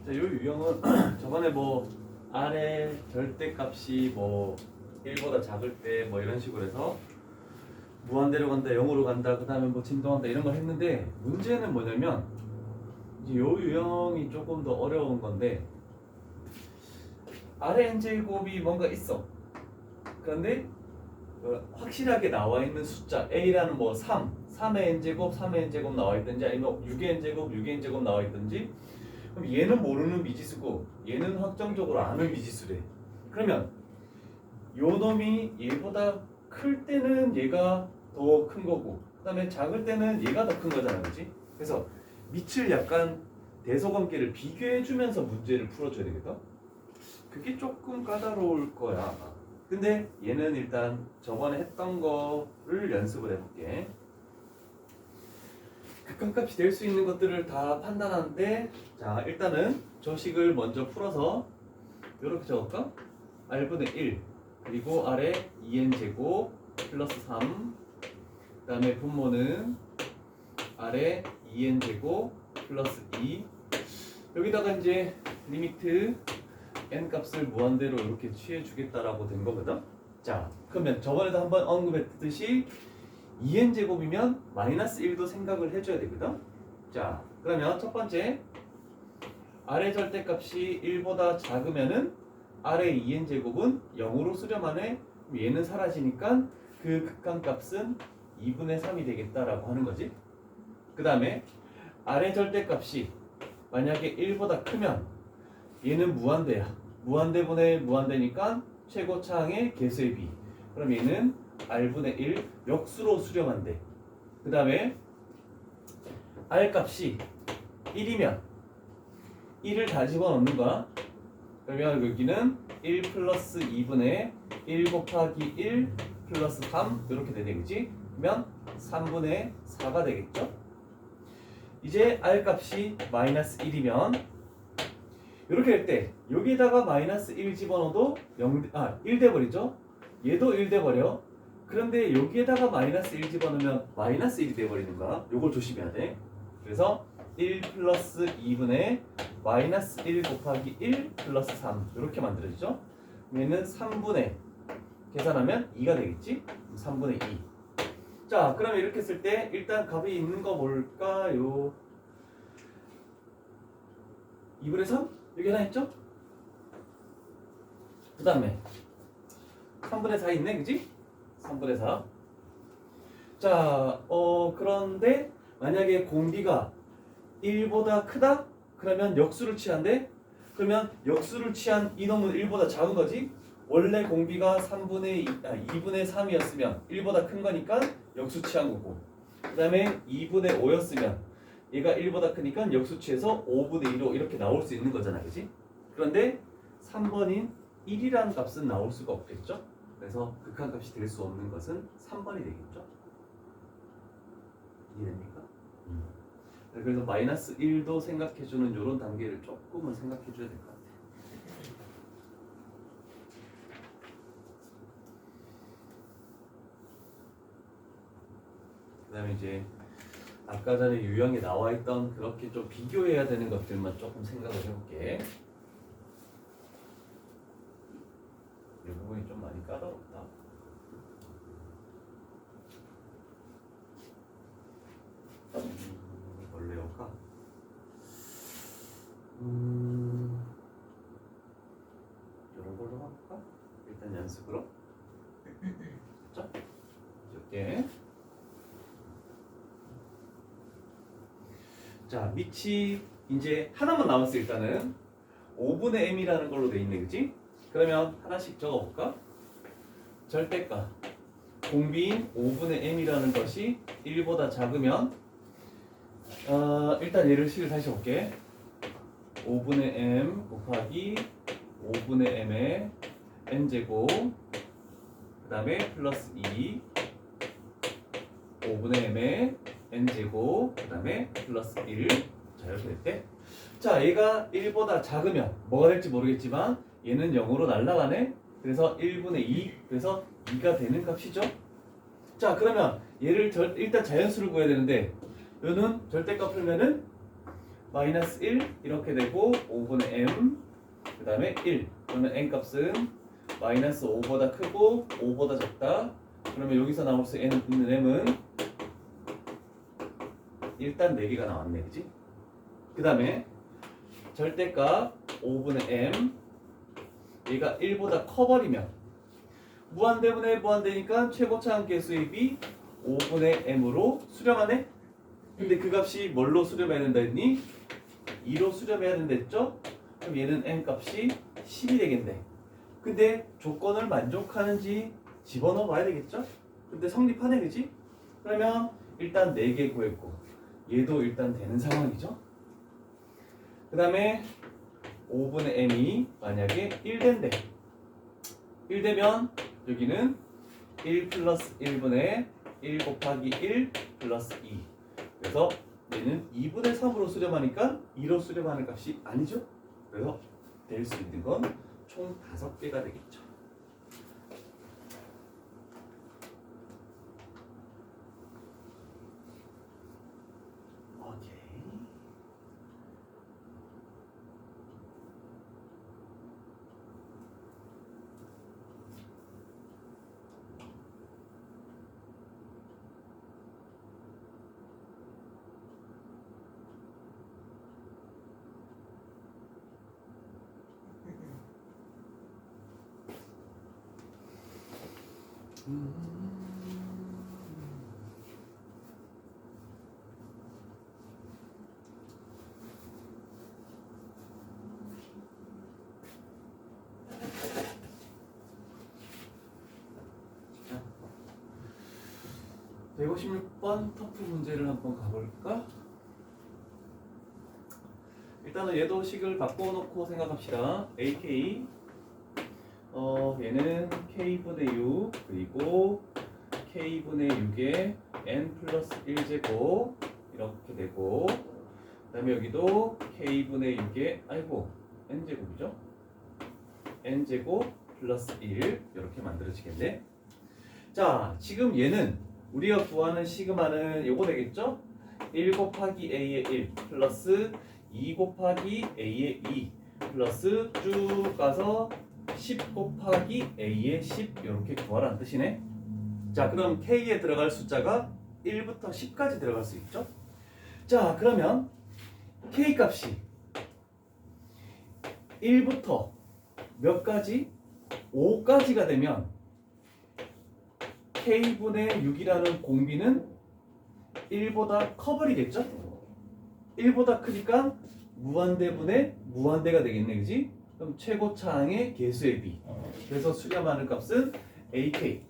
자, 이 유형은 저번에 뭐 아래 절대값이 뭐 1보다 작을 때 뭐 이런 식으로 해서 무한대로 간다, 0으로 간다, 그 다음에 뭐 진동한다 이런 걸 했는데, 문제는 뭐냐면 이제 이 유형이 조금 더 어려운 건데, 아래 n제곱이 뭔가 있어. 그런데 확실하게 나와 있는 숫자 a라는 뭐 3의 n제곱, 3의 n제곱 나와 있든지, 아니면 6의 n제곱, 6의 n제곱 나와 있든지, 그럼 얘는 모르는 미지수고 얘는 확정적으로 아는 미지수래. 그러면 요 놈이 얘보다 클 때는 얘가 더 큰 거고, 그 다음에 작을 때는 얘가 더 큰 거잖아, 그렇지? 그래서 밑을 약간 대소관계를 비교해주면서 문제를 풀어줘야 되겠다. 그게 조금 까다로울 거야. 근데 얘는 일단 저번에 했던 거를 연습을 해볼게. 극한값이 될 수 있는 것들을 다 판단하는데, 자, 일단은 저식을 먼저 풀어서 이렇게 적을까? r분의 1 그리고 아래 2n제곱 플러스 3, 그 다음에 분모는 아래 2n제곱 플러스 2, 여기다가 이제 리미트 n 값을 무한대로 이렇게 취해 주겠다라고 된 거거든. 자, 그러면 저번에도 한번 언급했듯이 2n제곱이면 마이너스 1도 생각을 해줘야 되거든. 자, 그러면 첫 번째, 아래 절대값이 1보다 작으면은 아래 2n제곱은 0으로 수렴하네. 얘는 사라지니까 그 극한값은 2분의 3이 되겠다라고 하는 거지. 그 다음에 아래 절대값이 만약에 1보다 크면 얘는 무한대야. 무한대분의 무한대니까 최고차항의 개수의 비. 그럼 얘는 r분의 1 역수로 수렴한대. 그 다음에 r값이 1이면 1을 다 집어넣는 거야. 그러면 여기는 1 플러스 2분의 1 곱하기 1 플러스 3 이렇게 되겠지? 그러면 3분의 4가 되겠죠? 이제 r값이 마이너스 1이면 이렇게 할 때 여기에다가 마이너스 1 집어넣어도 1 돼버리죠? 얘도 1 돼버려. 그런데 여기에다가 마이너스 1 집어넣으면 마이너스 1이 돼버리는 거야. 요걸 조심해야 돼. 그래서 1 플러스 2분의 마이너스 1 곱하기 1 플러스 3 이렇게 만들어지죠. 얘는 3분의 계산하면 2가 되겠지? 3분의 2. 자, 그러면 이렇게 했을 때 일단 값이 있는 거 뭘까요? 2분의 3? 여기 하나 있죠? 그 다음에 3분의 4 있네, 그지? 3분의 4. 자, 그런데 만약에 공비가 1보다 크다? 그러면 역수를 취한대? 그러면 역수를 취한 이놈은 1보다 작은 거지? 원래 공비가 2분의 3이었으면 1보다 큰 거니까 역수 취한 거고, 그 다음에 2분의 5였으면 얘가 1보다 크니까 역수 취해서 5분의 2로 이렇게 나올 수 있는 거잖아, 그지? 그런데 3번인 1이라는 값은 나올 수가 없겠죠? 그래서 극한값이 될 수 없는 것은 3번이 되겠죠? 이해됩니까? 그래서 마이너스 1도 생각해주는 이런 단계를 조금은 생각해줘야 될 것 같아요. 그 다음에 이제 아까 전에 유형에 나와 있던 그렇게 좀 비교해야 되는 것들만 조금 생각을 해볼게. 이 부분이 좀 많이 까다롭다. 뭘로 해볼까? 이런 걸로 할까? 일단 연습으로. 됐죠? 이렇게. 자, 밑이 이제 하나만 남았어. 일단은 5분의 m이라는 걸로 돼 있네, 그치? 그러면 하나씩 적어볼까? 절대값 공비인 5분의 m이라는 것이 1보다 작으면, 일단 얘를 식을 다시 볼게. 5분의 m 곱하기 5분의 m의 n제곱, 그 다음에 플러스 2 5분의 m의 n제곱, 그 다음에 플러스 1. 자, 이렇게 될 때, 자, 얘가 1보다 작으면 뭐가 될지 모르겠지만 얘는 0으로 날아가네. 그래서 1분의 2, 그래서 2가 되는 값이죠. 자, 그러면 얘를 일단 자연수를 구해야 되는데, 얘는 절대값 풀면은 마이너스 1 이렇게 되고 5분의 m 그 다음에 1 그러면 n 값은 마이너스 5보다 크고 5보다 작다. 그러면 여기서 나올 수 있는 m은 일단 4개가 나왔네, 그지? 그 다음에 절대값 5분의 m 얘가 1보다 커버리면 무한대분의 무한대니까 최고차항 개수의 b 5분의 m으로 수렴하네? 근데 그 값이 뭘로 수렴해야 된다 했니? 2로 수렴해야 된다 했죠? 그럼 얘는 n 값이 10이 되겠네. 근데 조건을 만족하는지 집어넣어 봐야 되겠죠? 근데 성립하네, 그지? 그러면 일단 4개 구했고 얘도 일단 되는 상황이죠? 그 다음에 5분의 m이 만약에 1 된대. 1 되면 여기는 1 플러스 1분의 1 곱하기 1 플러스 2. 그래서 얘는 2분의 3으로 수렴하니까 2로 수렴하는 값이 아니죠? 그래서 될 수 있는 건 총 5개가 되겠죠. 오케이. 자, 156번 터프 문제를 한번 가볼까? 일단은 얘도 식을 바꿔놓고 생각합시다. AK 얘는 K분의 6 그리고 K분의 6에 N 플러스 1제곱 이렇게 되고 그 다음에 여기도 K분의 6에 아이고 N제곱이죠? N제곱 플러스 1 이렇게 만들어지겠네. 자, 지금 얘는 우리가 구하는 시그마는 요거 되겠죠? 1 곱하기 A의 1 플러스 2 곱하기 A의 2 플러스 쭉 가서 10 곱하기 A의 10 이렇게 구하라는 뜻이네. 자, 그럼 K에 들어갈 숫자가 1부터 10까지 들어갈 수 있죠? 자, 그러면 K 값이 1부터 몇 가지? 5까지가 되면 K분의 6이라는 공비는 1보다 커버리겠죠? 1보다 크니까 무한대분의 무한대가 되겠네, 그지? 그럼 최고차항의 개수의 b. 그래서 수렴하는 값은 AK.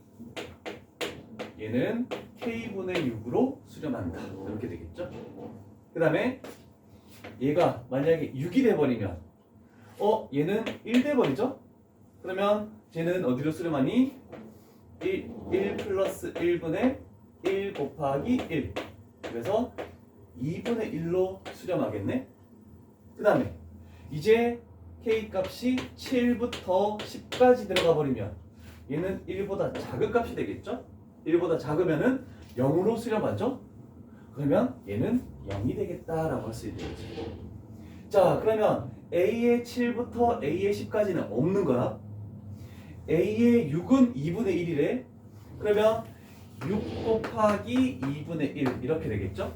얘는 K분의 6으로 수렴한다. 이렇게 되겠죠? 그 다음에 얘가 만약에 6이 돼버리면 얘는 1 돼버리죠? 그러면 쟤는 어디로 수렴하니? 1 플러스 1분의 1 곱하기 1. 그래서 2분의 1로 수렴하겠네? 그 다음에 이제 K 값이 7부터 10까지 들어가 버리면 얘는 1보다 작은 값이 되겠죠? 1보다 작으면은 0으로 수렴하죠? 그러면 얘는 0이 되겠다라고 할 수 있는 거지. 자, 그러면 A의 7부터 A의 10까지는 없는 거야. A의 6은 2분의 1이래. 그러면 6 곱하기 2분의 1 이렇게 되겠죠?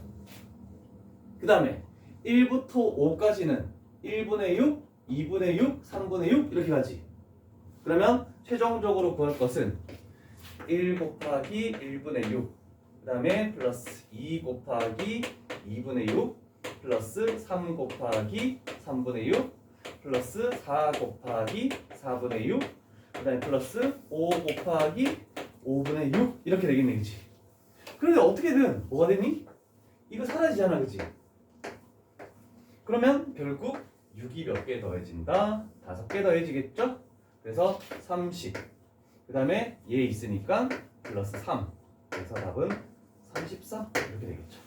그 다음에 1부터 5까지는 1분의 6, 2분의 6, 3분의 6 이렇게 가지. 그러면 최종적으로 구할 것은 1 곱하기 1분의 6, 그 다음에 플러스 2 곱하기 2분의 6, 플러스 3 곱하기 3분의 6, 플러스 4 곱하기 4분의 6, 그 다음에 플러스 5 곱하기 5분의 6 이렇게 되겠네, 그치? 그런데 어떻게든 뭐가 되니? 이거 사라지잖아, 그치? 그러면 결국 6이 몇 개 더해진다? 5개 더해지겠죠? 그래서 30. 그 다음에 얘 있으니까 플러스 3. 그래서 답은 34 이렇게 되겠죠.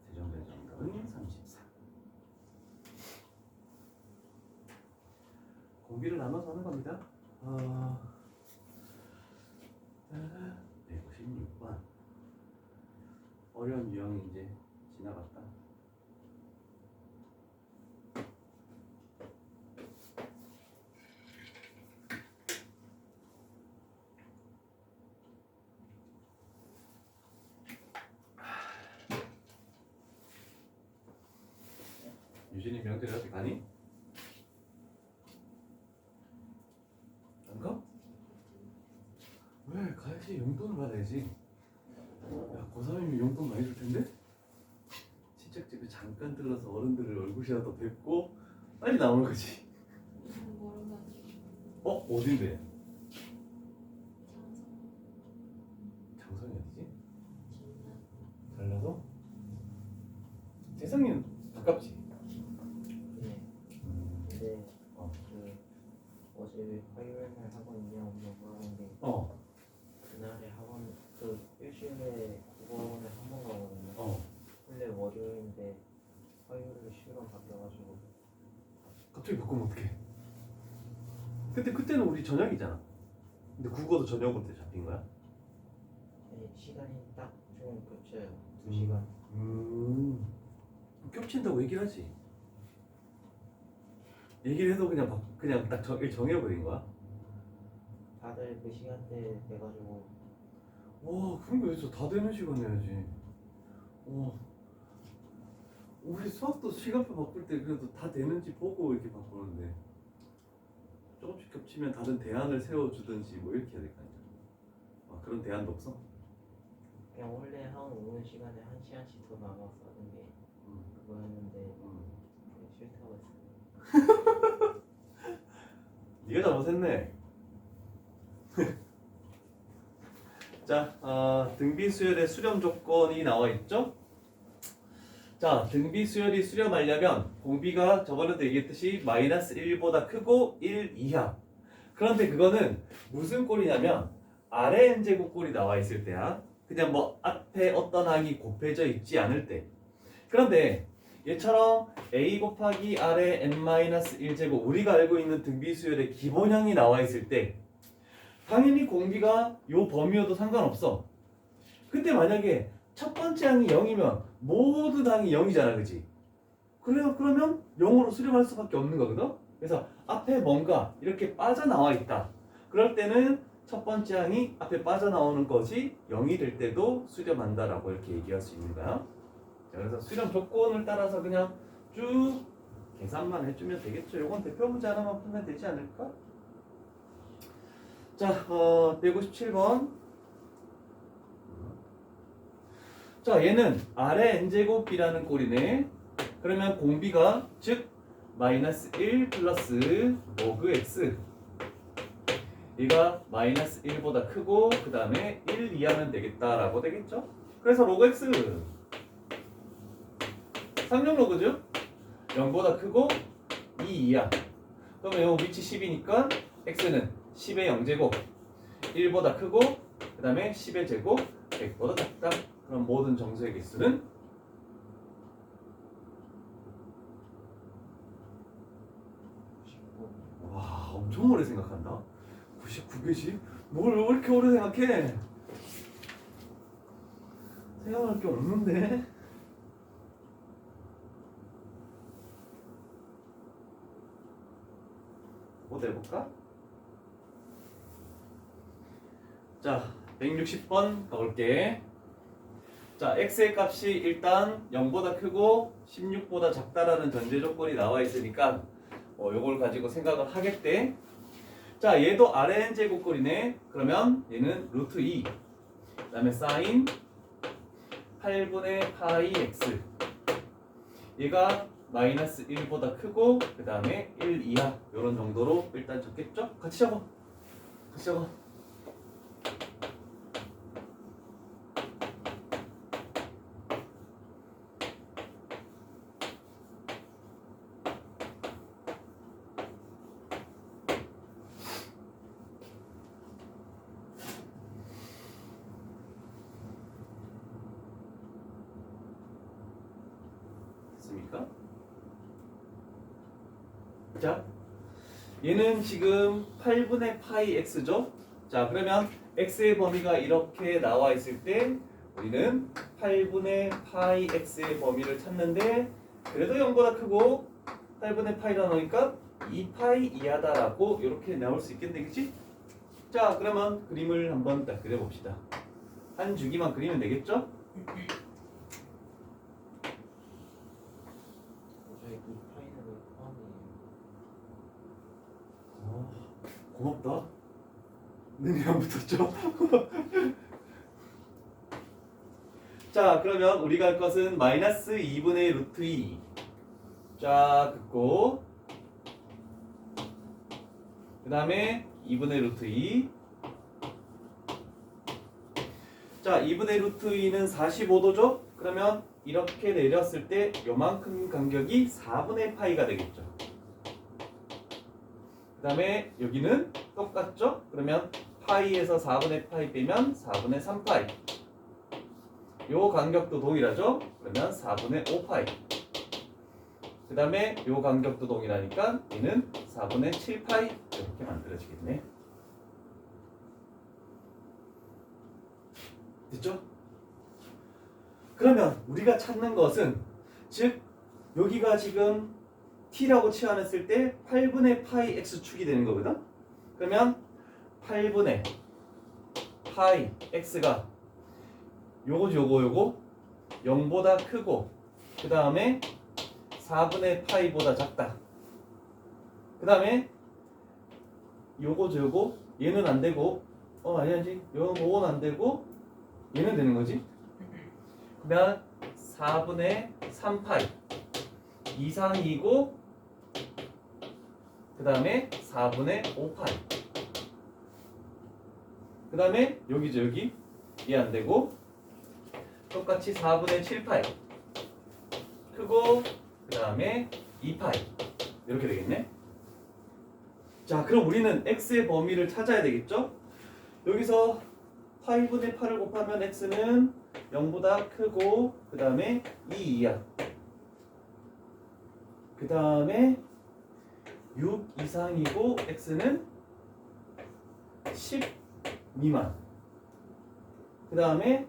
세정된 정답은 34. 공비를 나눠서 하는 겁니다. 196번. 어려운 유형이 이제 지나갔다. 유진이 명절에 어디 가니? 안 가? 왜 가야지. 용돈을 받아야지. 야 고3이면 용돈 많이 줄 텐데? 친척집에 잠깐 들러서 어른들을 얼굴이라도 뵙고 빨리 나오는 거지. 어? 어딘데? 장성이 어디지? 달라서? 세상에는 가깝지? 네. 근데 어. 그 어제 화요일 날 학원 있냐 없냐 물어봤는데 어. 그날에 학원 그 일주일에 국어학원에 한 번 가거든요. 어. 원래 월요일인데 화요일로 시간 바뀌어가지고 갑자기 바꾸면 어떡해? 그때는 우리 저녁이잖아. 근데 국어도 저녁으로 때 잡힌 거야? 아니, 시간이 딱 좀 겹쳐요. 2시간. 겹친다고 얘기를 하지. 얘기를 해도 그냥 딱 정해버린 거야? 다들 그 시간대 돼가지고 와, 그런 게 어딨어. 다 되는 시간 해야지. 와, 우리 수학도 시간표 바꿀 때 그래도 다 되는지 보고 이렇게 바꾸는데 조금씩 겹치면 다른 대안을 세워주든지 뭐 이렇게 해야 될 거 아니야. 아, 그런 대안도 없어? 그냥 원래 학원 오는 시간에 1시간씩 더 남아서 하는 게 그거였는데 그냥 싫다고 했어요. 네가 잘못했네. 자, 등비 수열의 수렴 조건이 나와 있죠? 자, 등비 수열이 수렴하려면 공비가 저번에도 얘기했듯이 마이너스 1보다 크고 1 이하. 그런데 그거는 무슨 꼴이냐면 아래 n제곱 꼴이 나와 있을 때야. 그냥 뭐 앞에 어떤 항이 곱해져 있지 않을 때. 그런데 얘처럼 a 곱하기 아래 n-1제곱 우리가 알고 있는 등비 수열의 기본형이 나와 있을 때 당연히 공비가 요 범위여도 상관없어. 그때 만약에 첫 번째 항이 0이면 모든 항이 0이잖아, 그지? 그러면 0으로 수렴할 수밖에 없는 거거든? 그래서 앞에 뭔가 이렇게 빠져나와 있다. 그럴 때는 첫 번째 항이 앞에 빠져나오는 것이 0이 될 때도 수렴한다라고 이렇게 얘기할 수 있는 거야. 자, 그래서 수렴 조건을 따라서 그냥 쭉 계산만 해주면 되겠죠. 이건 대표 문제 하나만 풀면 되지 않을까? 자, 157번. 자, 얘는 아래 n제곱이라는 꼴이네. 그러면 공비가 즉 마이너스 1 플러스 로그 x 얘가 마이너스 1보다 크고 그 다음에 1 이하면 되겠다라고 되겠죠? 그래서 로그 x 상용 로그죠? 0보다 크고 2 이하. 그러면 이 위치 10이니까 x는 10의 0제곱 1보다 크고 그 다음에 10의 제곱 100보다 작다. 그럼 모든 정수의 개수는 와, 엄청 오래 생각한다. 99개씩? 뭘 왜 이렇게 오래 생각해? 생각할 게 없는데? 뭐 내볼까? 자, 160번 가볼게. 자, x의 값이 일단 0보다 크고 16보다 작다라는 전제 조건이 나와 있으니까 요걸 가지고 생각을 하겠대. 자, 얘도 아래 n제곱꼴이네. 그러면 얘는 루트 2 그 다음에 사인 8분의 파이 x 얘가 마이너스 1보다 크고 그 다음에 1 이하 요런 정도로 일단 적겠죠? 같이 적어. 같이 적어. 됐습니까? 자, 얘는 지금 8분의 파이 x죠? 자, 그러면 x의 범위가 이렇게 나와 있을 때 우리는 8분의 파이 x의 범위를 찾는데 그래도 0보다 크고 8분의 파이라 넣으니까 2파이 이하다라고 이렇게 나올 수 있겠네, 그치? 자, 그러면 그림을 한번 딱 그려봅시다. 한 주기만 그리면 되겠죠? 저희 그 고맙다. 눈이 안 붙었죠? 자, 그러면 우리가 할 것은 마이너스 2분의 루트 2. 쫙 긋고 그 다음에 2분의 루트 2. 자, 2분의 루트 2는 45도죠? 그러면 이렇게 내렸을 때 요만큼 간격이 4분의 파이가 되겠죠. 그 다음에 여기는 똑같죠? 그러면 파이에서 4분의 파이 빼면 4분의 3파이. 요 간격도 동일하죠? 그러면 4분의 5파이. 그 다음에 요 간격도 동일하니까 얘는 4분의 7파이 이렇게 만들어지겠네. 됐죠? 그러면 우리가 찾는 것은 즉 여기가 지금 t라고 치환했을 때 8분의 파이 x축이 되는 거거든? 그러면 8분의 파이 x가 요거 0보다 크고 그 다음에 4분의 파이보다 작다. 그 다음에 요거 얘는 안 되고 아니지 요거는 안 되고 얘는 되는 거지. 그러면 4분의 3파이 이상이고 그 다음에 4분의 5파이 그 다음에 여기죠 여기 얘 안 되고 똑같이 4분의 7파이 크고 그 다음에 2파이 이렇게 되겠네. 자, 그럼 우리는 x의 범위를 찾아야 되겠죠. 여기서 파이분의 8을 곱하면 x는 0보다 크고 그 다음에 2야. 그 다음에 6 이상이고 x는 10 미만. 그 다음에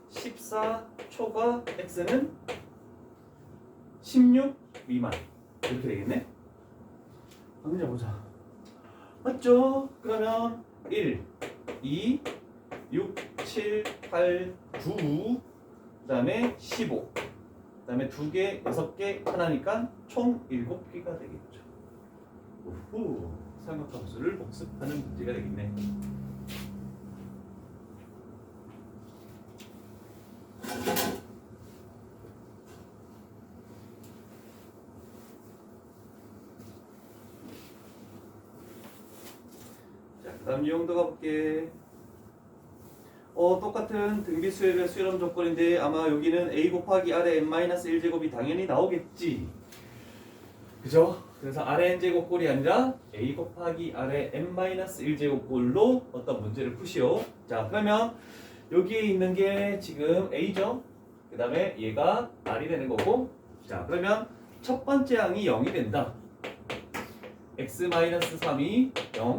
14 초과 x는 16 미만. 이렇게 되겠네. 한번 보자. 맞죠? 그러면 1, 2, 6, 7, 8, 9, 그 다음에 15, 그 다음에 2개, 6개, 하나니까 총 7개가 되겠죠. 우후, 삼각함수를 복습하는 문제가 되겠네. 자, 그 다음 유형도 가볼게. 똑같은 등비수열의 수렴 조건인데 아마 여기는 a 곱하기 r의 n-1제곱이 당연히 나오겠지. 그죠? 그래서 r의 n제곱꼴이 아니라 a 곱하기 r의 n-1제곱꼴로 어떤 문제를 푸시오. 자, 그러면 여기에 있는 게 지금 a죠. 그 다음에 얘가 r이 되는 거고. 자, 그러면 첫 번째 항이 0이 된다. x-3이 0.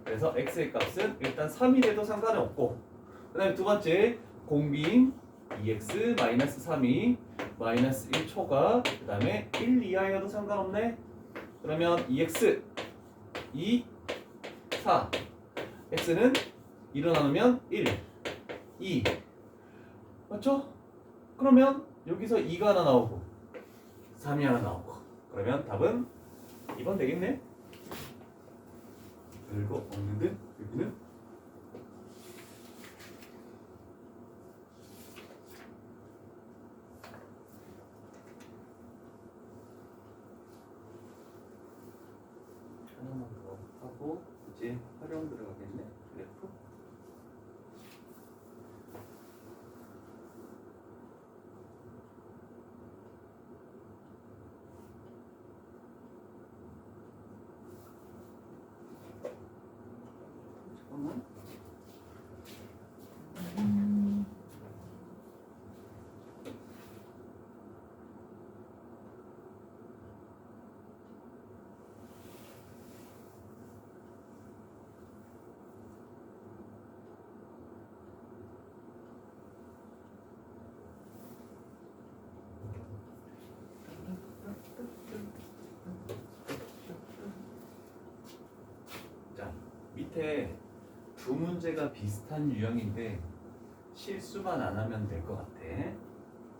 그래서 x의 값은 일단 3이 돼도 상관이 없고, 그 다음에 두 번째 공비인 2x-3이 마이너스 1초가 그 다음에 1 이하여도 상관없네. 그러면 2x 2 4 x는 1로 나누면 1 2 맞죠? 그러면 여기서 2가 하나 나오고 3이 하나 나오고 그러면 답은 2번 되겠네. 별거 없는 듯 여기는. 하나만 더 하고 이제 활용 들어가겠네. 그래프. 잠깐만. 자, 밑에 두 문제가 비슷한 유형인데 실수만 안 하면 될 것 같아.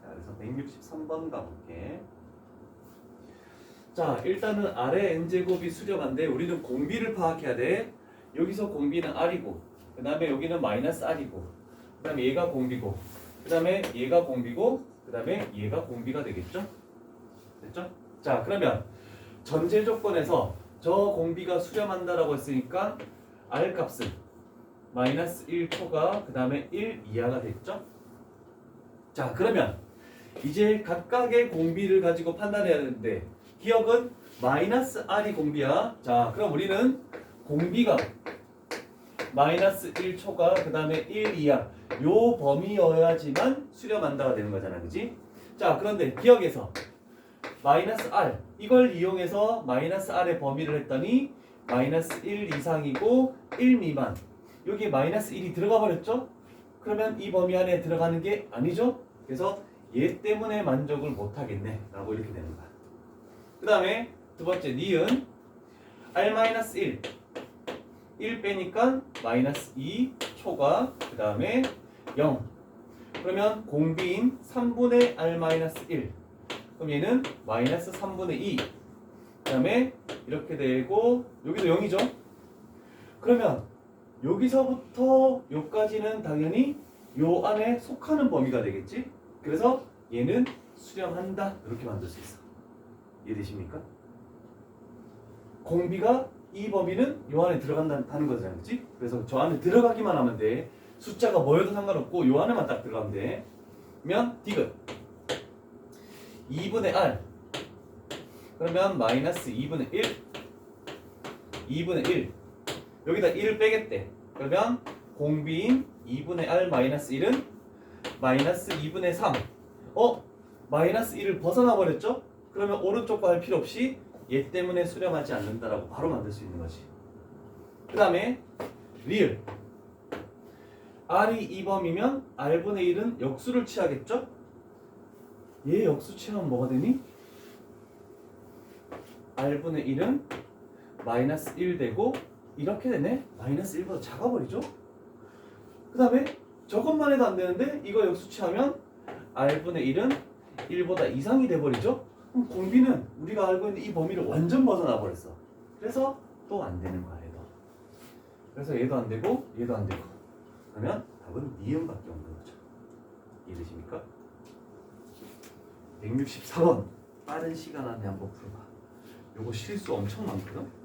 자, 그래서 163번 가볼게. 자, 일단은 아래 n제곱이 수렴한데 우리는 공비를 파악해야 돼. 여기서 공비는 r이고 그 다음에 여기는 마이너스 r이고 그 다음에 얘가 공비고 그 다음에 얘가 공비고 그 다음에 얘가 공비가 되겠죠? 됐죠? 자, 그러면 전제 조건에서 저 공비가 수렴한다라고 했으니까 r 값은 마이너스 1초가 그 다음에 1 이하가 됐죠? 자, 그러면 이제 각각의 공비를 가지고 판단해야 되는데 기억은 마이너스 r이 공비야. 자, 그럼 우리는 공비가 마이너스 1초가 그 다음에 1 이하 요 범위여야지만 수렴한다가 되는 거잖아, 그지? 자, 그런데 기억에서 마이너스 r 이걸 이용해서 마이너스 r의 범위를 했더니 마이너스 1 이상이고 1 미만 여기 마이너스 1이 들어가 버렸죠? 그러면 이 범위 안에 들어가는 게 아니죠? 그래서 얘 때문에 만족을 못 하겠네 라고 이렇게 되는 거야. 그 다음에 두 번째 니은 r-1 1 빼니까 마이너스 2 초가 그 다음에 0 그러면 공비인 3분의 r-1 그럼 얘는 마이너스 3분의 2 그 다음에 이렇게 되고 여기도 0이죠. 그러면 여기서부터 여기까지는 당연히 요 안에 속하는 범위가 되겠지. 그래서 얘는 수렴한다 이렇게 만들 수 있어. 이해되십니까? 공비가 이 범위는 요 안에 들어간다는 거잖아, 그렇지? 그래서 저 안에 들어가기만 하면 돼. 숫자가 뭐여도 상관없고 요 안에만 딱 들어가면 돼. 그러면 디귿 2분의 r 그러면 마이너스 2분의 1 2분의 1 여기다 1을 빼겠대. 그러면 공비인 2분의 r 마이너스 1은 마이너스 2분의 3 마이너스 1을 벗어나 버렸죠? 그러면 오른쪽 거 할 필요 없이 얘 때문에 수렴하지 않는다라고 바로 만들 수 있는 거지. 그 다음에 리을 r이 2범이면 r분의 1은 역수를 취하겠죠? 얘 역수 취하면 뭐가 되니? r분의 1은 마이너스 1 되고 이렇게 되네? 마이너스 1보다 작아버리죠? 그 다음에 저것만 해도 안 되는데 이거 역수 취하면 r분의 1은 1보다 이상이 돼버리죠? 그럼 공비는 우리가 알고 있는 이 범위를 완전 벗어나 버렸어. 그래서 또 안 되는 거야, 얘도. 그래서 얘도 안 되고 얘도 안 되고. 그러면 답은 니은밖에 없는 거죠. 이해되십니까? 164번 빠른 시간 안에 한번 풀어봐. 요거 실수 엄청 많거든?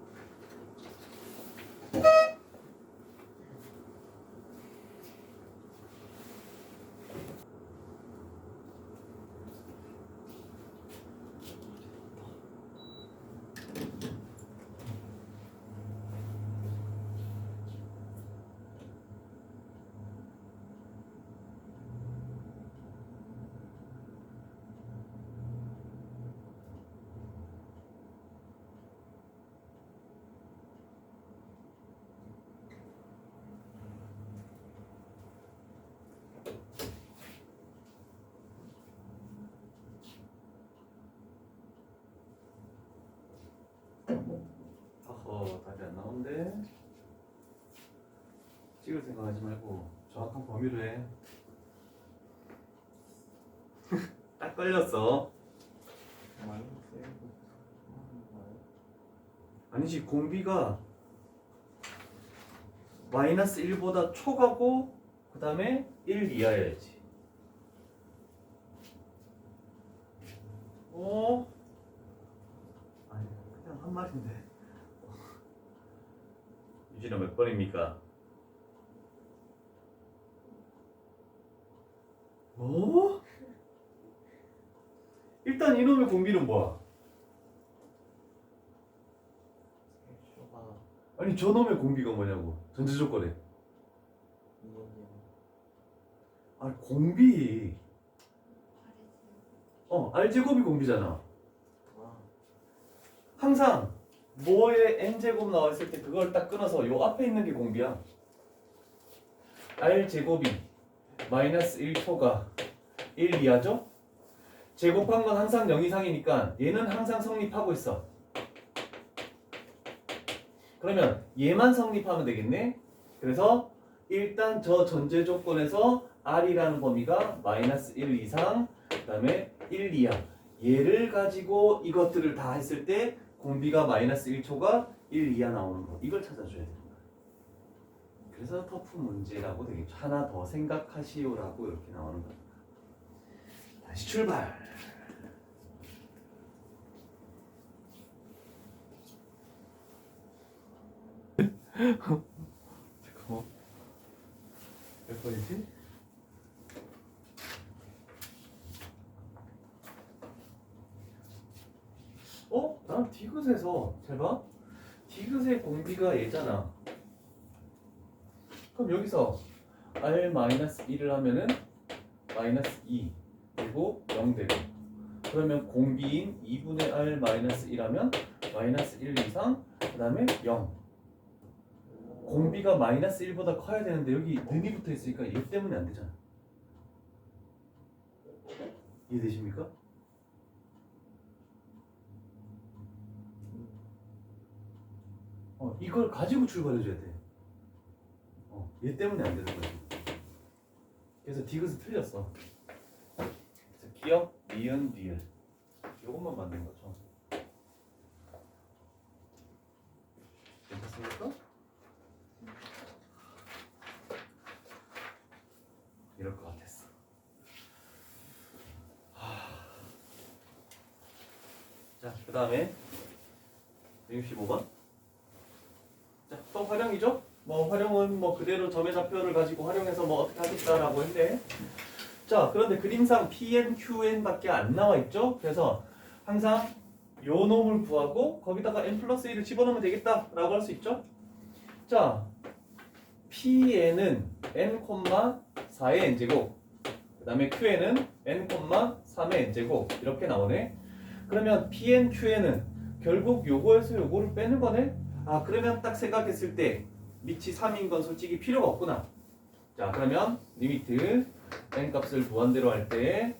답이 안 나오는데 찍을 생각하지 말고 정확한 범위로 해. 딱 걸렸어. 아니지, 공비가 마이너스 1보다 초가고 그 다음에 1 이하여야지. 아니 그냥 한 말인데. 유진아 몇 번입니까? 일단 이놈의 공비는 뭐야? 아니 저놈의 공비가 뭐냐고. 전제 조건에. 아 공비. r제곱이 공비잖아. 항상 뭐에 n제곱 나와있을 때 그걸 딱 끊어서 요 앞에 있는 게 공비야. r제곱이 마이너스 1초가 1 이하죠? 제곱한 건 항상 0 이상이니까 얘는 항상 성립하고 있어. 그러면 얘만 성립하면 되겠네. 그래서 일단 저 전제 조건에서 r이라는 범위가 마이너스 1 이상 그 다음에 1 이하 얘를 가지고 이것들을 다 했을 때 공비가 마이너스 1초가 1 이하 나오는 거. 이걸 찾아줘야 돼요. 그래서 터프 문제라고 되겠죠. 하나 더 생각하시오라고 이렇게 나오는 겁니다. 다시 출발. 잠깐만. 몇 번이지? 난 디귿에서 잘 봐. 디귿의 공비가 얘잖아. 그럼 여기서 R-1을 하면은 마이너스 2 그리고 0 되고, 그러면 공비인 2분의 R-1 하면 마이너스 1 이상 그 다음에 0. 공비가 마이너스 1보다 커야 되는데 여기 능이 붙어 있으니까 얘 때문에 안 되잖아. 이해되십니까? 이걸 가지고 출발해줘야 돼. 얘 때문에 안 되는 거지. 그래서 디귿은 틀렸어. 그래서 기억, 니은, 리을 이것만 만든 거죠. 괜찮습니까? 이럴 것 같았어. 자, 그 다음에 165번. 자, 또 활용이죠? 뭐 활용은 뭐 그대로 점의 좌표를 가지고 활용해서 뭐 어떻게 하겠다라고 했는데, 자, 그런데 그림상 Pn, Qn 밖에 안 나와 있죠? 그래서 항상 요 놈을 구하고 거기다가 n 플러스 1을 집어넣으면 되겠다라고 할 수 있죠? 자, Pn은 n, 4의 n제곱, 그 다음에 Qn은 n, 3의 n제곱 이렇게 나오네. 그러면 Pn, Qn은 결국 요거에서 요거를 빼는 거네? 그러면 딱 생각했을 때 밑이 3인 건 솔직히 필요가 없구나. 자, 그러면 리미트 n 값을 무한대로 할 때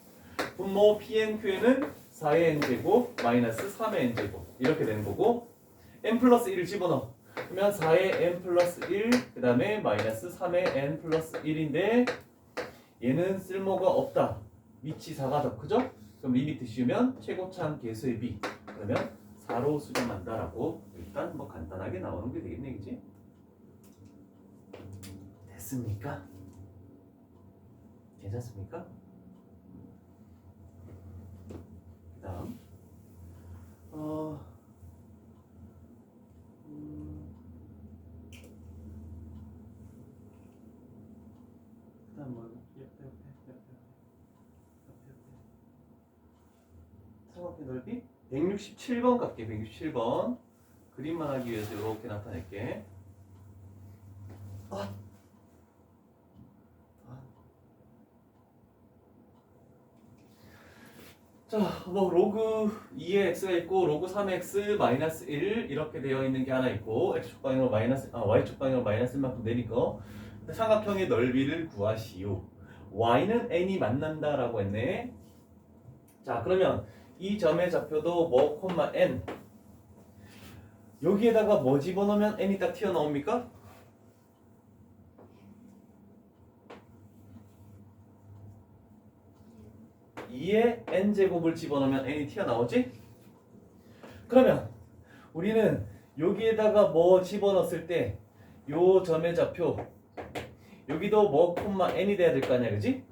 분모 Pn, Qn은 4의 n제곱 마이너스 3의 n제곱 이렇게 되는 거고, n 플러스 1을 집어넣어. 그러면 4의 n 플러스 1, 그 다음에 마이너스 3의 n 플러스 1인데 얘는 쓸모가 없다. 밑이 4가 더 크죠? 그럼 리미트 씌우면 최고차항 계수의 b. 그러면 4로 수렴한다라고 일단 뭐 간단하게 나오는 게 되겠네, 그치? 됐습니까? 괜찮습니까? 그 다음 그다음 뭐 옆에 삼각형 넓이 167번 값게. 167번 그림만 하기 위해서 이렇게 나타낼게. 자, 뭐 로그 2의 x가 있고 로그 3의 x 마이너스 1 이렇게 되어 있는 게 하나 있고, x축 방향으로 마이너스 y축 방향으로 마이너스 1만큼 내니까 삼각형의 넓이를 구하시오. y는 n이 만난다라고 했네. 자, 그러면 이 점의 좌표도 뭐 콤마 n, 여기에다가 뭐 집어넣으면 n이 딱 튀어나옵니까? 2의 n제곱을 집어넣으면 n이 튀어나오지? 그러면 우리는 여기에다가 뭐 집어넣었을 때 요 점의 좌표 여기도 뭐 콤마 n이 돼야 될 거 아니야, 그지?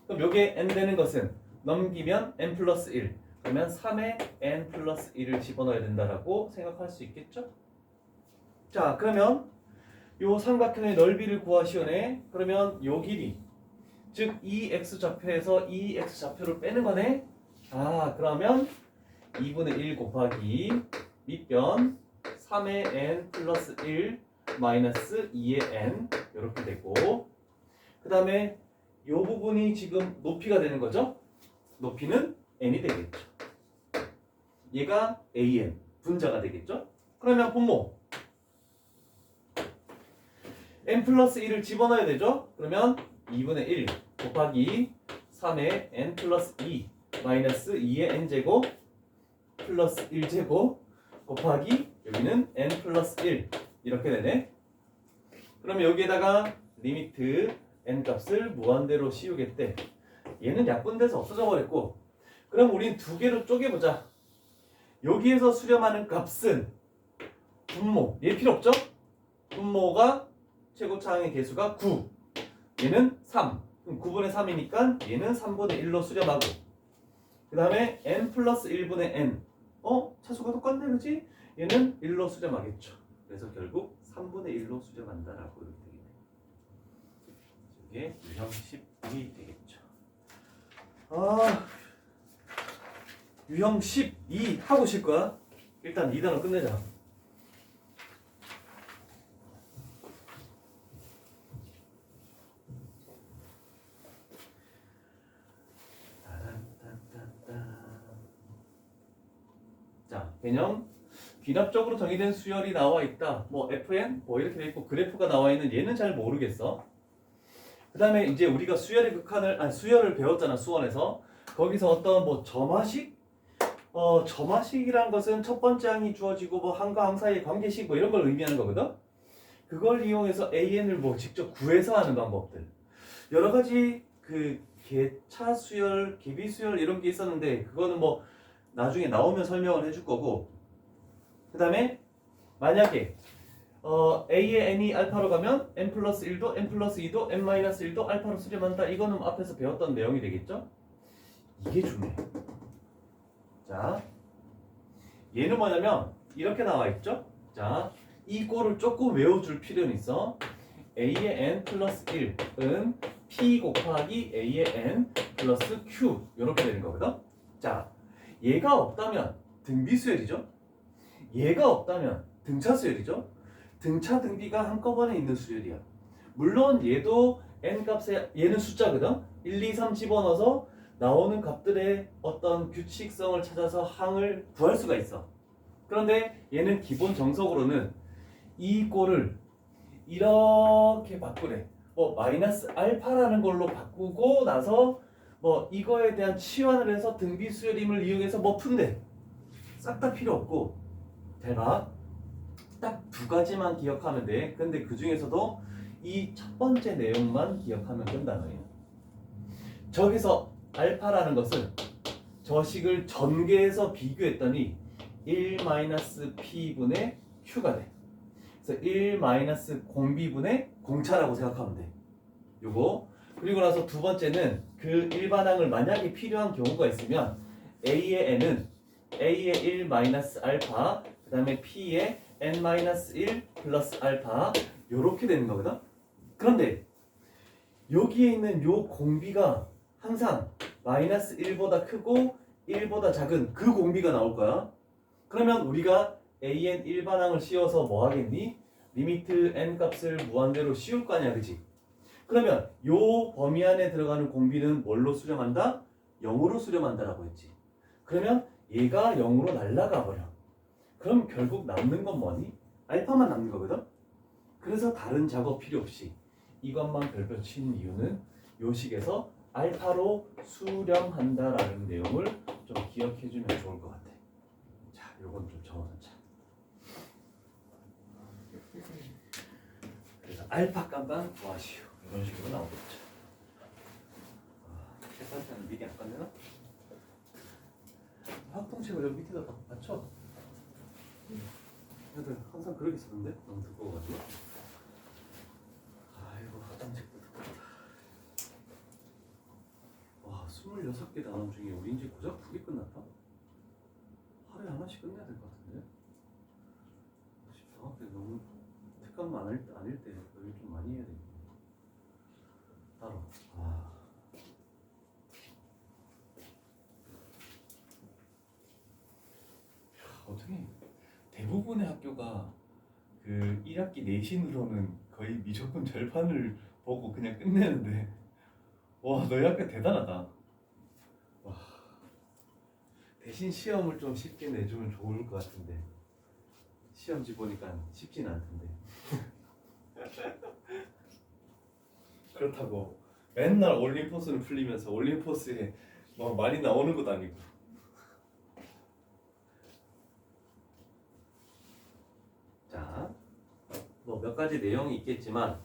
그럼 여기에 n 되는 것은 넘기면 n 플러스 1, 그러면 3의 n 플러스 1을 집어넣어야 된다라고 생각할 수 있겠죠? 자, 그러면 요 삼각형의 넓이를 구하시오네. 그러면 요 길이, 즉 이 x좌표에서 이 x좌표를 빼는 거네. 그러면 2분의 1 곱하기 밑변 3의 n 플러스 1 마이너스 2의 n 이렇게 되고, 그 다음에 이 부분이 지금 높이가 되는 거죠. 높이는 n이 되겠죠. 얘가 an 분자가 되겠죠. 그러면 분모 n 플러스 1을 집어넣어야 되죠. 그러면 2분의 1 곱하기 3의 n 플러스 2 마이너스 2의 n제곱 플러스 1제곱 곱하기 여기는 n 플러스 1 이렇게 되네. 그러면 여기에다가 리미트 n 값을 무한대로 씌우겠대. 얘는 약분돼서 없어져 버렸고, 그럼 우린 두 개로 쪼개보자. 여기에서 수렴하는 값은 분모, 얘 필요 없죠? 분모가 최고차항의 개수가 9, 얘는 3. 그럼 9분의 3이니까 얘는 3분의 1로 수렴하고, 그 다음에 n 플러스 1분의 n, 차수가 똑같네, 그치? 얘는 1로 수렴하겠죠. 그래서 결국 3분의 1로 수렴한다라고 이렇게 되겠네. 이게 유형 12 되겠죠. 유형 12 하고 쉴 거야. 일단 2단원 끝내자. 자, 개념. 귀납적으로 정의된 수열이 나와 있다. 뭐 FN 뭐 이렇게 돼 있고 그래프가 나와 있는 얘는 잘 모르겠어. 그 다음에 이제 우리가 수열의 극한을 수열을 배웠잖아, 수원에서. 거기서 어떤 뭐 점화식? 점화식이란 것은 첫 번째 항이 주어지고 뭐 항과 항 사이의 관계식 뭐 이런 걸 의미하는 거거든. 그걸 이용해서 AN을 뭐 직접 구해서 하는 방법들. 여러 가지 그 개차 수열, 개비 수열 이런 게 있었는데 그거는 뭐 나중에 나오면 설명을 해줄 거고. 그 다음에 만약에 A의 n이 알파로 가면 n 플러스 1도 n 플러스 2도 n 마이너스 1도 알파로 수렴한다. 이거는 앞에서 배웠던 내용이 되겠죠? 이게 중요해. 자, 얘는 뭐냐면 이렇게 나와 있죠? 자, 이 꼴을 조금 외워줄 필요는 있어. A의 n 플러스 1은 P 곱하기 A의 n 플러스 Q 이렇게 되는 거거든? 자, 얘가 없다면 등비수열이죠? 얘가 없다면 등차수열이죠? 등차 등비가 한꺼번에 있는 수열이야. 물론 얘도 n 값에 얘는 숫자거든? 1, 2, 3 집어넣어서 나오는 값들의 어떤 규칙성을 찾아서 항을 구할 수가 있어. 그런데 얘는 기본 정석으로는 이 꼴을 이렇게 바꾸래. 뭐 마이너스 알파라는 걸로 바꾸고 나서 뭐 이거에 대한 치환을 해서 등비수열임을 이용해서 뭐 푼대. 싹 다 필요 없고 잘 봐. 딱 두 가지만 기억하면 돼. 근데 그 중에서도 이 첫 번째 내용만 기억하면 된다는 거예요. 저기서 알파라는 것은 저식을 전개해서 비교했더니 1-p분의 q가 돼. 그래서 1-공비분의 공차라고 생각하면 돼. 요거. 그리고 나서 두 번째는 그 일반항을 만약에 필요한 경우가 있으면 A의 n은 A의 1 알파 그 다음에 P의 n-1 플러스 알파 요렇게 되는 거거든. 그런데 여기에 있는 요 공비가 항상 마이너스 1보다 크고 1보다 작은 그 공비가 나올 거야. 그러면 우리가 AN 일반항을 씌워서 뭐 하겠니? 리미트 n 값을 무한대로 씌울 거 아니야, 그치? 그러면 요 범위 안에 들어가는 공비는 뭘로 수렴한다? 0으로 수렴한다라고 했지. 그러면 얘가 0으로 날아가 버려. 그럼 결국 남는 건 뭐니? 알파만 남는 거거든? 그래서 다른 작업 필요 없이 이것만 별표 친 이유는 요 식에서 알파로 수렴한다라는 내용을 좀 기억해주면 좋을 것 같아. 자, 요건 좀 적어놓자. 그래서 알파 값만 구하시오. 이런 식으로 나오겠죠. 캐파시는 미리 안 꺼내나? 확통책을 여기 밑에다 다 받쳐. 애들 항상 그러게 쓰는데 너무 두꺼워가지고. 아이고 확통책도 두껍다. 와 26개 단원 중에 우리 이제 고작 2개 끝났다? 하루에 하나씩 끝내야 될 것 같은데? 싶다. 근데 너무 특강만 아닐 때 여기 좀 많이 해야 되겠네. 따로. 어떻게 대부분의 학교가 그 1학기 내신으로는 거의 미적분 절반을 보고 그냥 끝내는데 와 너희 학교 대단하다. 와 대신 시험을 좀 쉽게 내주면 좋을 것 같은데 시험지 보니까 쉽진 않던데. 그렇다고 맨날 올림포스는 풀리면서 올림포스에 뭐 많이 나오는 것도 아니고. 자, 뭐 몇 가지 내용이 있겠지만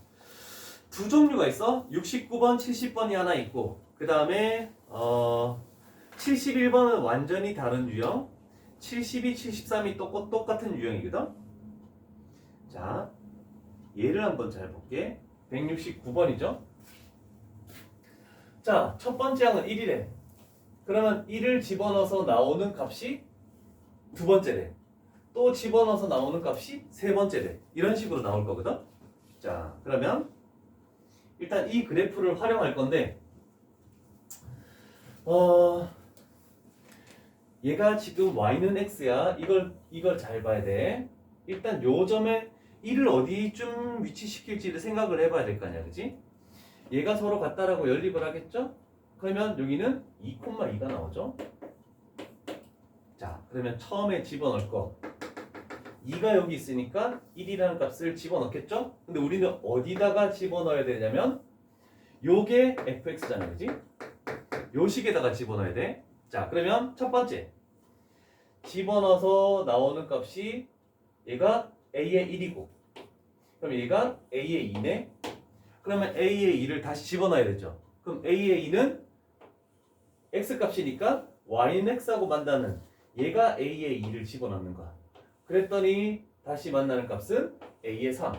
두 종류가 있어. 69번, 70번이 하나 있고 그 다음에 71번은 완전히 다른 유형. 72, 73이 똑같은 유형이거든. 자, 얘를 한번 잘 볼게. 169번이죠. 자, 첫 번째 항은 1이래. 그러면 1을 집어넣어서 나오는 값이 두 번째래. 또 집어넣어서 나오는 값이 세 번째래. 이런 식으로 나올 거거든. 자, 그러면 일단 이 그래프를 활용할 건데 얘가 지금 y는 x야. 이걸 잘 봐야 돼. 일단 요 점에 1을 어디쯤 위치시킬지를 생각을 해봐야 될 거 아니야, 그치? 얘가 서로 같다라고 연립을 하겠죠? 그러면 여기는 2,2가 나오죠? 자, 그러면 처음에 집어넣을 거 2가 여기 있으니까 1이라는 값을 집어넣겠죠? 근데 우리는 어디다가 집어넣어야 되냐면 요게 fx잖아, 그치? 요 식에다가 집어넣어야 돼. 자, 그러면 첫 번째 집어넣어서 나오는 값이 얘가 a의 1이고 그럼 얘가 a의 2네. 그러면 a의 2를 다시 집어넣어야 되죠. 그럼 a의 2는 x값이니까 y는 x하고 만나는 얘가 a의 2를 집어넣는 거야. 그랬더니 다시 만나는 값은 a의 3.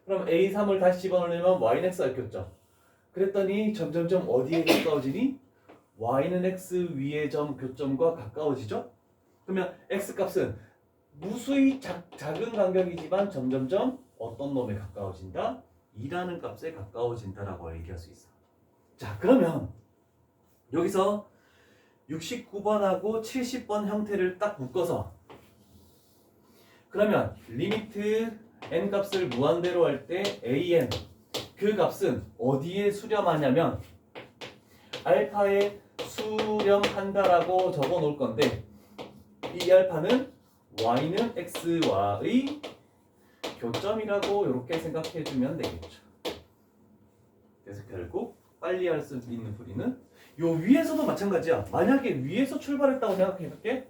그럼 a 3을 다시 집어넣으려면 y는 x가 꼈죠. 그랬더니 점점점 어디에 가까워지니? y는 x 위의 점 교점과 가까워지죠. 그러면 x값은 무수히 작은 간격이지만 점점점 어떤 놈에 가까워진다? 2라는 값에 가까워진다라고 얘기할 수 있어. 자, 그러면 여기서 69번하고 70번 형태를 딱 묶어서 그러면 리미트 n 값을 무한대로 할 때 an 그 값은 어디에 수렴하냐면 알파에 수렴한다라고 적어 놓을 건데 이 알파는 y는 x와의 교점이라고 이렇게 생각해 주면 되겠죠. 그래서 결국 빨리 할 수 있는 풀이는 요 위에서도 마찬가지야. 만약에 위에서 출발했다고 생각해 볼게.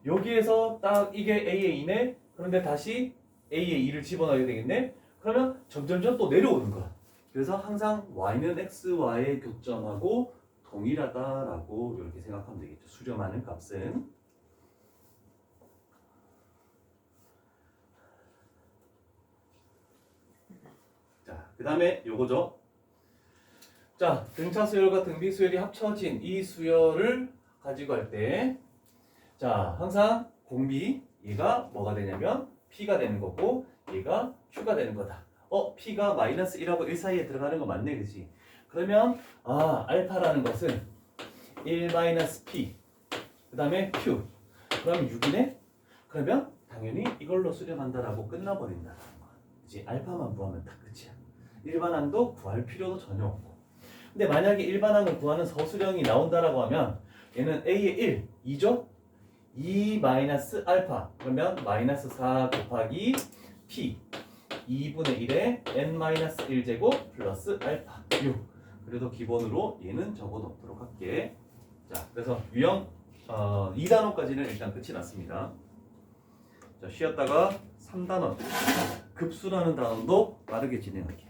여기에서 딱 이게 a의 2네. 그런데 다시 a의 2를 집어넣어야 되겠네. 그러면 점점점 또 내려오는 거야. 그래서 항상 y는 x와의 교점하고 동일하다라고 이렇게 생각하면 되겠죠. 수렴하는 값은. 자, 그 다음에 요거죠. 자, 등차 수열과 등비 수열이 합쳐진 이 수열을 가지고 할 때, 자, 항상 공비, 얘가 뭐가 되냐면 P가 되는 거고, 얘가 Q가 되는 거다. P가 마이너스 1하고 1 사이에 들어가는 거 맞네, 그치? 그러면, 알파라는 것은 1 마이너스 P, 그 다음에 Q. 그럼 6이네? 그러면 당연히 이걸로 수렴한다라고 끝나버린다. 그치? 알파만 구하면 다 끝이야. 일반항도 구할 필요도 전혀 없고. 근데 만약에 일반항을 구하는 서술형이 나온다라고 하면 얘는 a의 1, 2죠? 2 마이너스 알파 그러면 마이너스 4 곱하기 p 2분의 1에 n 마이너스 1제곱 플러스 알파 6. 그래도 기본으로 얘는 적어 놓도록 할게. 자, 그래서 유형 2단원까지는 일단 끝이 났습니다. 자, 쉬었다가 3단원 급수라는 단원도 빠르게 진행할게.